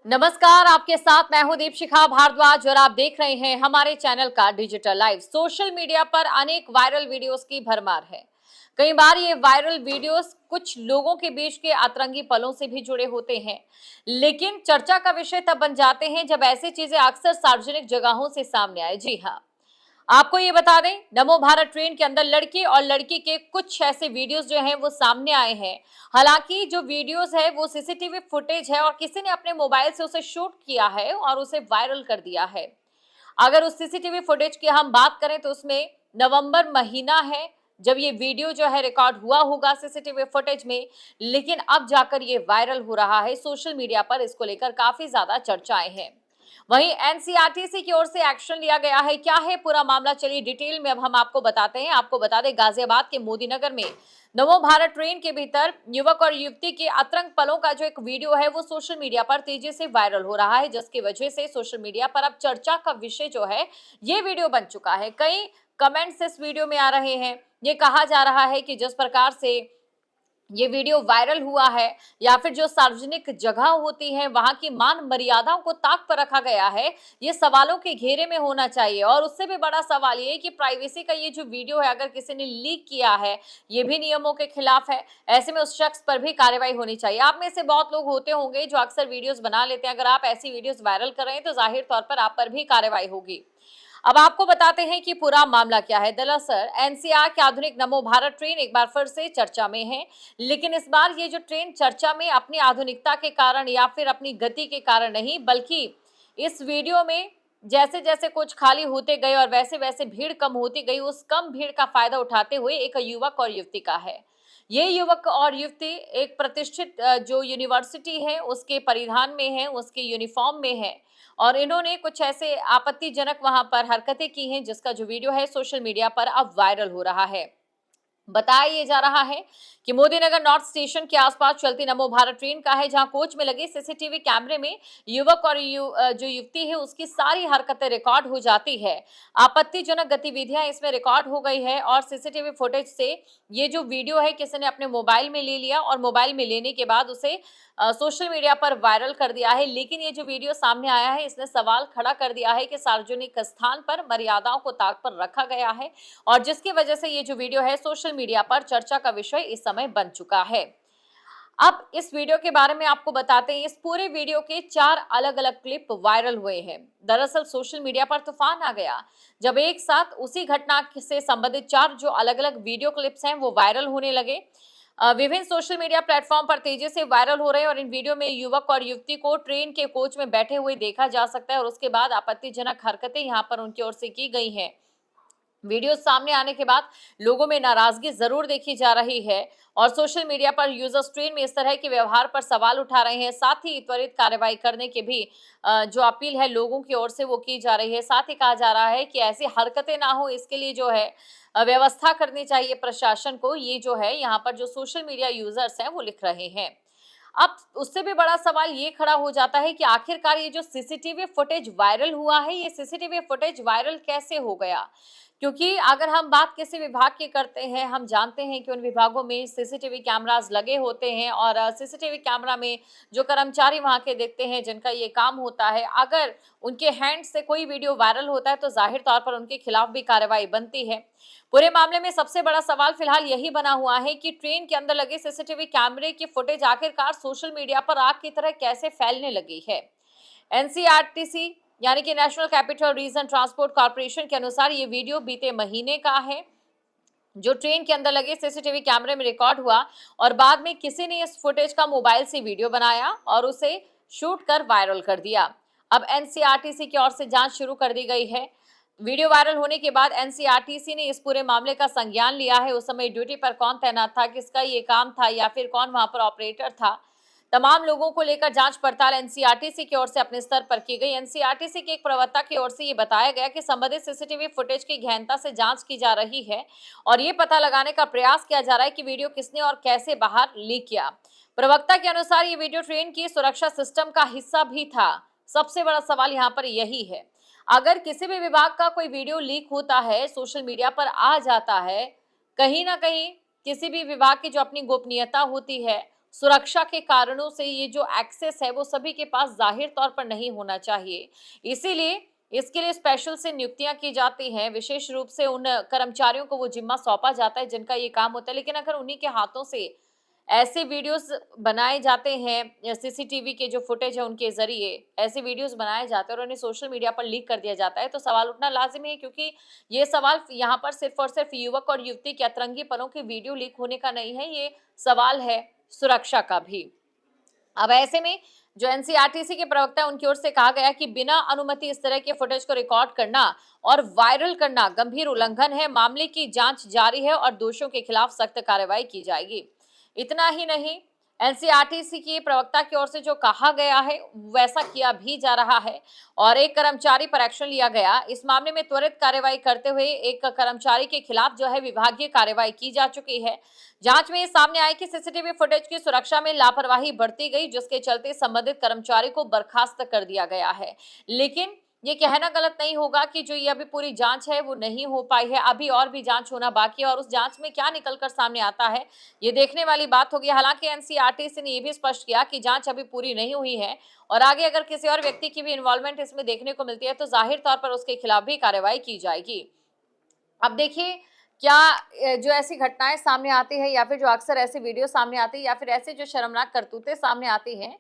नमस्कार, आपके साथ मैं हूं दीपशिखा भारद्वाज और आप देख रहे हैं हमारे चैनल का डिजिटल लाइव। सोशल मीडिया पर अनेक वायरल वीडियोस की भरमार है। कई बार ये वायरल वीडियोस कुछ लोगों के बीच के अतरंगी पलों से भी जुड़े होते हैं, लेकिन चर्चा का विषय तब बन जाते हैं जब ऐसी चीजें अक्सर सार्वजनिक जगहों से सामने आए। जी हाँ, आपको ये बता दें, नमो भारत ट्रेन के अंदर लड़के और लड़की के कुछ ऐसे वीडियोस जो हैं वो सामने आए हैं। हालांकि जो वीडियोस है वो सीसीटीवी फुटेज है और किसी ने अपने मोबाइल से उसे शूट किया है और उसे वायरल कर दिया है। अगर उस सीसीटीवी फुटेज की हम बात करें तो उसमें नवंबर महीना है जब ये वीडियो जो है रिकॉर्ड हुआ होगा सीसीटीवी फुटेज में, लेकिन अब जाकर ये वायरल हो रहा है। सोशल मीडिया पर इसको लेकर काफी ज्यादा चर्चाएं हैं। वहीं एनसीईआरटी की ओर से एक्शन लिया गया है। क्या है पूरा मामला, चलिए डिटेल में अब हम आपको बताते हैं। आपको बता दें, गाजियाबाद के मोदीनगर में नमो भारत ट्रेन के भीतर युवक और युवती के अतरंग पलों का जो एक वीडियो है वो सोशल मीडिया पर तेजी से वायरल हो रहा है, जिसकी वजह से सोशल मीडिया पर अब चर्चा का विषय जो है ये वीडियो बन चुका है। कई कमेंट्स इस वीडियो में आ रहे हैं। ये कहा जा रहा है कि जिस प्रकार से ये वीडियो वायरल हुआ है या फिर जो सार्वजनिक जगह होती है वहां की मान मर्यादाओं को ताक पर रखा गया है, ये सवालों के घेरे में होना चाहिए। और उससे भी बड़ा सवाल ये है कि प्राइवेसी का ये जो वीडियो है अगर किसी ने लीक किया है, ये भी नियमों के खिलाफ है। ऐसे में उस शख्स पर भी कार्रवाई होनी चाहिए। आप में से बहुत लोग होते होंगे जो अक्सर वीडियोस बना लेते हैं। अगर आप ऐसी वीडियोस वायरल कर रहे हैं तो जाहिर तौर पर आप पर भी कार्रवाई होगी। अब आपको बताते हैं कि पूरा मामला क्या है। दरअसल एनसीआर के आधुनिक नमो भारत ट्रेन एक बार फिर से चर्चा में है, लेकिन इस बार ये जो ट्रेन चर्चा में अपनी आधुनिकता के कारण या फिर अपनी गति के कारण नहीं, बल्कि इस वीडियो में जैसे जैसे कुछ खाली होते गए और वैसे वैसे भीड़ कम होती गई, उस कम भीड़ का फायदा उठाते हुए एक युवक और युवती का है। ये युवक और युवती एक प्रतिष्ठित जो यूनिवर्सिटी है उसके परिधान में है, उसके यूनिफॉर्म में है और इन्होंने कुछ ऐसे आपत्तिजनक वहां पर हरकतें की हैं, जिसका जो वीडियो है सोशल मीडिया पर अब वायरल हो रहा है। बताया ये जा रहा है कि मोदीनगर नॉर्थ स्टेशन के आसपास चलती नमो भारत ट्रेन का है, जहां कोच में लगे सीसीटीवी कैमरे में युवक और जो युवती है उसकी सारी हरकतें रिकॉर्ड हो जाती है। आपत्तिजनक गतिविधियां इसमें रिकॉर्ड हो गई है और सीसीटीवी फुटेज से ये जो वीडियो है किसी ने अपने मोबाइल में ले लिया और मोबाइल में लेने के बाद उसे सोशल मीडिया पर वायरल कर दिया है। लेकिन ये जो वीडियो सामने आया है इसने सवाल खड़ा कर दिया है कि सार्वजनिक स्थान पर मर्यादाओं को ताक पर रखा गया है और जिसकी वजह से ये जो वीडियो है सोशल मीडिया पर चर्चा का विषय इस समय बन चुका है। अब इस वीडियो के बारे में आपको बताते हैं। इस पूरे वीडियो के 4 अलग-अलग क्लिप वायरल हुए हैं। दरअसल सोशल मीडिया पर तूफान आ गया जब एक साथ उसी घटना से संबंधित 4 जो अलग-अलग वीडियो क्लिप्स हैं वो वायरल होने लगे। विभिन्न सोशल मीडिया प्लेटफॉर्म पर तेजी से वायरल हो रहे हैं और इन वीडियो में युवक और युवती को ट्रेन के कोच में बैठे हुए देखा जा सकता है और उसके बाद आपत्तिजनक हरकतें यहां पर उनकी ओर से की गई हैं। वीडियो सामने आने के बाद लोगों में नाराजगी जरूर देखी जा रही है और सोशल मीडिया पर यूजर्स ट्रेन में इस तरह के व्यवहार पर सवाल उठा रहे हैं। साथ ही त्वरित कार्रवाई करने की भी जो अपील है लोगों की ओर से वो की जा रही है। साथ ही कहा जा रहा है कि ऐसी हरकतें ना हो, इसके लिए जो है व्यवस्था करनी चाहिए प्रशासन को। ये जो है यहाँ पर जो सोशल मीडिया यूजर्स हैं वो लिख रहे हैं। अब उससे भी बड़ा सवाल ये खड़ा हो जाता है कि आखिरकार ये जो सीसीटीवी फुटेज वायरल हुआ है, ये सीसीटीवी फुटेज वायरल कैसे हो गया? क्योंकि अगर हम बात किसी विभाग की करते हैं, हम जानते हैं कि उन विभागों में सीसीटीवी कैमरास लगे होते हैं और सीसीटीवी कैमरा में जो कर्मचारी वहां के देखते हैं जिनका ये काम होता है, अगर उनके हैंड से कोई वीडियो वायरल होता है तो जाहिर तौर पर उनके खिलाफ भी कार्रवाई बनती है। पूरे मामले में सबसे बड़ा सवाल फिलहाल यही बना हुआ है कि ट्रेन के अंदर लगे सीसीटीवी कैमरे की फुटेज आखिरकार सोशल मीडिया पर आग की तरह कैसे फैलने लगी है। एनसीईआरटी यानी कि national capital region transport corporation के अनुसार ये वीडियो बीते महीने का है, जो ट्रेन के अंदर लगे सीसीटीवी कैमरे में रिकॉर्ड हुआ और बाद में किसी ने इस फुटेज का मोबाइल से वीडियो बनाया और उसे शूट कर वायरल कर दिया। अब एनसीईआरटी की ओर से जांच शुरू कर दी गई है। वीडियो वायरल होने के बाद एनसीईआरटी ने इस पूरे मामले का संज्ञान लिया है। उस समय ड्यूटी पर कौन तैनात था, किसका ये काम था या फिर कौन वहां पर ऑपरेटर था, तमाम लोगों को लेकर जांच पड़ताल एनसीईआरटी की ओर से अपने स्तर पर की गई। एनसीईआरटी के एक प्रवक्ता की ओर से ये बताया गया कि संबंधित सीसीटीवी फुटेज की गहनता से जांच की जा रही है और ये पता लगाने का प्रयास किया जा रहा है कि वीडियो किसने और कैसे बाहर लीक किया। प्रवक्ता के अनुसार ये वीडियो ट्रेन की सुरक्षा सिस्टम का हिस्सा भी था। सबसे बड़ा सवाल यहाँ पर यही है, अगर किसी भी विभाग का कोई वीडियो लीक होता है, सोशल मीडिया पर आ जाता है, कहीं ना कहीं किसी भी विभाग की जो अपनी गोपनीयता होती है सुरक्षा के कारणों से ये जो एक्सेस है वो सभी के पास जाहिर तौर पर नहीं होना चाहिए। इसीलिए इसके लिए स्पेशल से नियुक्तियां की जाती हैं, विशेष रूप से उन कर्मचारियों को वो जिम्मा सौंपा जाता है जिनका ये काम होता है। लेकिन अगर उन्हीं के हाथों से ऐसे वीडियोस बनाए जाते हैं, सीसीटीवी के जो फुटेज है उनके जरिए ऐसे वीडियोस बनाए जाते हैं और उन्हें सोशल मीडिया पर लीक कर दिया जाता है, तो सवाल उठना लाजिमी है, क्योंकि ये सवाल यहाँ पर सिर्फ और सिर्फ युवक और युवती के अतरंगीपनों की वीडियो लीक होने का नहीं है, ये सवाल है सुरक्षा का भी। अब ऐसे में जो एनसीईआरटी के प्रवक्ता है उनकी ओर से कहा गया कि बिना अनुमति इस तरह के फुटेज को रिकॉर्ड करना और वायरल करना गंभीर उल्लंघन है। मामले की जांच जारी है और दोषियों के खिलाफ सख्त कार्रवाई की जाएगी। इतना ही नहीं, एनसीईआरटी की प्रवक्ता की ओर से जो कहा गया है वैसा किया भी जा रहा है और एक कर्मचारी पर एक्शन लिया गया। इस मामले में त्वरित कार्रवाई करते हुए एक कर्मचारी के खिलाफ जो है विभागीय कार्रवाई की जा चुकी है। जांच में ये सामने आया कि सीसीटीवी फुटेज की सुरक्षा में लापरवाही बरती गई, जिसके चलते संबंधित कर्मचारी को बर्खास्त कर दिया गया है। लेकिन ये कहना गलत नहीं होगा कि जो ये अभी पूरी जांच है वो नहीं हो पाई है, अभी और भी जांच होना बाकी है और उस जांच में क्या निकलकर सामने आता है ये देखने वाली बात होगी। हालांकि एनसीईआरटी ने ये भी स्पष्ट किया कि जांच अभी पूरी नहीं हुई है और आगे अगर किसी और व्यक्ति की भी इन्वॉल्वमेंट इसमें देखने को मिलती है तो जाहिर तौर पर उसके खिलाफ भी कार्रवाई की जाएगी। अब देखिए, क्या जो ऐसी घटनाएं सामने आती है या फिर जो अक्सर ऐसी वीडियो सामने आती है या फिर ऐसी जो शर्मनाक करतूतें सामने आती हैं,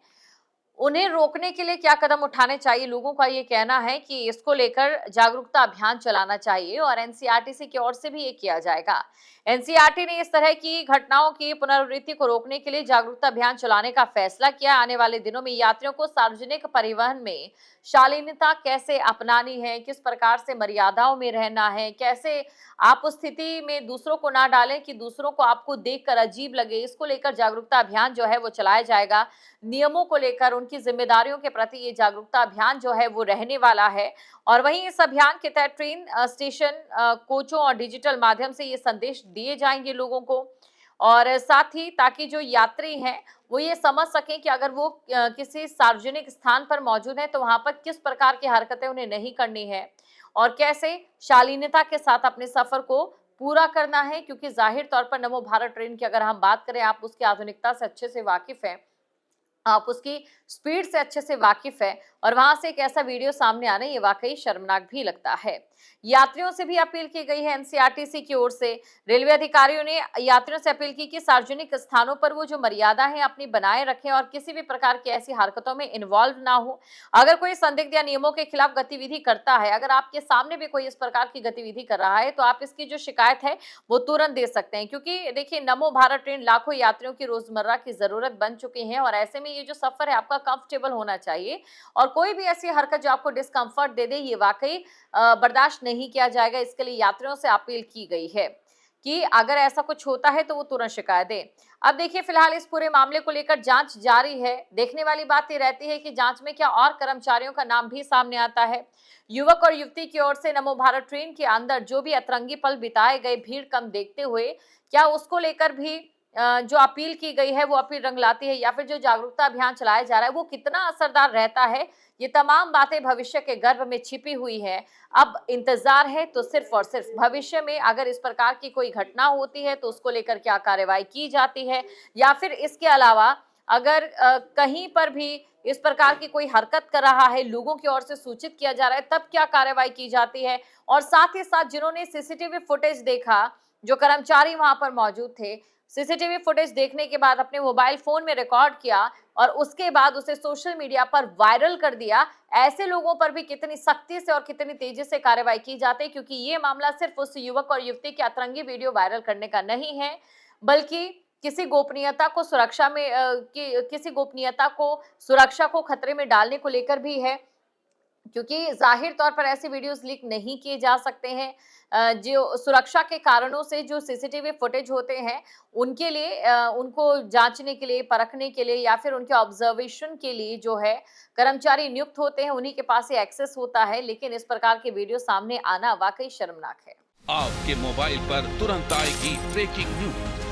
उन्हें रोकने के लिए क्या कदम उठाने चाहिए। लोगों का ये कहना है कि इसको लेकर जागरूकता अभियान चलाना चाहिए और एनसीईआरटी की ओर से भी ये किया जाएगा। एनसीईआरटी ने इस तरह की घटनाओं की पुनरावृत्ति को रोकने के लिए जागरूकता अभियान चलाने का फैसला किया। आने वाले दिनों में यात्रियों को सार्वजनिक परिवहन में शालीनता कैसे अपनानी है, किस प्रकार से मर्यादाओं में रहना है, कैसे आप उस स्थिति में दूसरों को ना डालें कि दूसरों को आपको देखकर अजीब लगे, इसको लेकर जागरूकता अभियान जो है वो चलाया जाएगा। नियमों को लेकर उनकी जिम्मेदारियों के प्रति ये जागरूकता अभियान जो है वो रहने वाला है और वहीं इस अभियान के तहत ट्रेन स्टेशन कोचों और डिजिटल माध्यम से ये संदेश दिए जाएंगे लोगों को और साथ ही ताकि जो यात्री हैं वो ये समझ सकें कि अगर वो किसी सार्वजनिक स्थान पर मौजूद है तो वहां पर किस प्रकार की हरकतें उन्हें नहीं करनी है और कैसे शालीनता के साथ अपने सफर को पूरा करना है। क्योंकि जाहिर तौर पर नमो भारत ट्रेन की अगर हम बात करें, आप उसकी आधुनिकता से अच्छे से वाकिफ हैं, आप उसकी स्पीड से अच्छे से वाकिफ है और वहां से एक ऐसा वीडियो सामने आना ये वाकई शर्मनाक भी लगता है। यात्रियों से भी अपील की गई है एनसीईआरटी की ओर से। रेलवे अधिकारियों ने यात्रियों से अपील की कि सार्वजनिक स्थानों पर वो जो मर्यादा है अपनी बनाए रखें और किसी भी प्रकार की ऐसी हरकतों में इन्वॉल्व ना हो। अगर कोई संदिग्ध या नियमों के खिलाफ गतिविधि करता है, अगर आपके सामने भी कोई इस प्रकार की गतिविधि कर रहा है तो आप इसकी जो शिकायत है वो तुरंत दे सकते हैं। क्योंकि देखिए, नमो भारत ट्रेन लाखों यात्रियों की रोजमर्रा की जरूरत बन चुकी है और ऐसे में ये जो सफर है आपका कंफर्टेबल होना चाहिए और कोई भी ऐसी हरकत जो आपको डिस्कंफर्ट दे दे ये वाकई बर्दाश्त नहीं किया जाएगा। इसके लिए यात्रियों से अपील की गई है कि अगर ऐसा कुछ होता है तो वो तुरंत शिकायत दें। अब देखिए, फिलहाल इस पूरे मामले को लेकर जांच जारी है। देखने वाली बात ये रहती है कि जांच में क्या और कर्मचारियों का नाम भी सामने आता है। युवक और युवती की ओर से नमो भारत ट्रेन के अंदर जो भी अतरंगी पल बिताए गए, भीड़ कम देखते हुए, क्या उसको लेकर भी जो अपील की गई है वो अपील रंग लाती है या फिर जो जागरूकता अभियान चलाया जा रहा है वो कितना असरदार रहता है, ये तमाम बातें भविष्य के गर्भ में छिपी हुई है। अब इंतजार है तो सिर्फ और सिर्फ भविष्य में अगर इस प्रकार की कोई घटना होती है तो उसको लेकर क्या कार्रवाई की जाती है या फिर इसके अलावा अगर कहीं पर भी इस प्रकार की कोई हरकत कर रहा है, लोगों की ओर से सूचित किया जा रहा है, तब क्या कार्रवाई की जाती है। और साथ ही साथ जिन्होंने सीसीटीवी फुटेज देखा, जो कर्मचारी वहां पर मौजूद थे, सीसीटीवी फुटेज देखने के बाद अपने मोबाइल फोन में रिकॉर्ड किया और उसके बाद उसे सोशल मीडिया पर वायरल कर दिया, ऐसे लोगों पर भी कितनी सख्ती से और कितनी तेजी से कार्रवाई की जाती है। क्योंकि ये मामला सिर्फ उस युवक और युवती के अतरंगी वीडियो वायरल करने का नहीं है, बल्कि किसी गोपनीयता को सुरक्षा में किसी गोपनीयता को सुरक्षा को खतरे में डालने को लेकर भी है। क्योंकि जाहिर तौर पर ऐसे वीडियोस लीक नहीं किए जा सकते हैं। जो सुरक्षा के कारणों से जो सीसीटीवी फुटेज होते हैं उनके लिए उनको जांचने के लिए, परखने के लिए या फिर उनके ऑब्जर्वेशन के लिए जो है कर्मचारी नियुक्त होते हैं, उन्हीं के पास ये एक्सेस होता है। लेकिन इस प्रकार के वीडियो सामने आना वाकई शर्मनाक है। आपके मोबाइल पर तुरंत आएगी ब्रेकिंग न्यूज,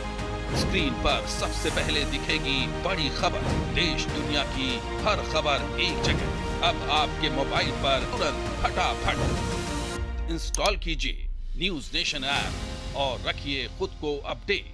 स्क्रीन पर सबसे पहले दिखेगी बड़ी खबर, देश दुनिया की हर खबर एक जगह। अब आपके मोबाइल पर तुरंत फटाफट इंस्टॉल कीजिए न्यूज नेशन ऐप और रखिए खुद को अपडेट।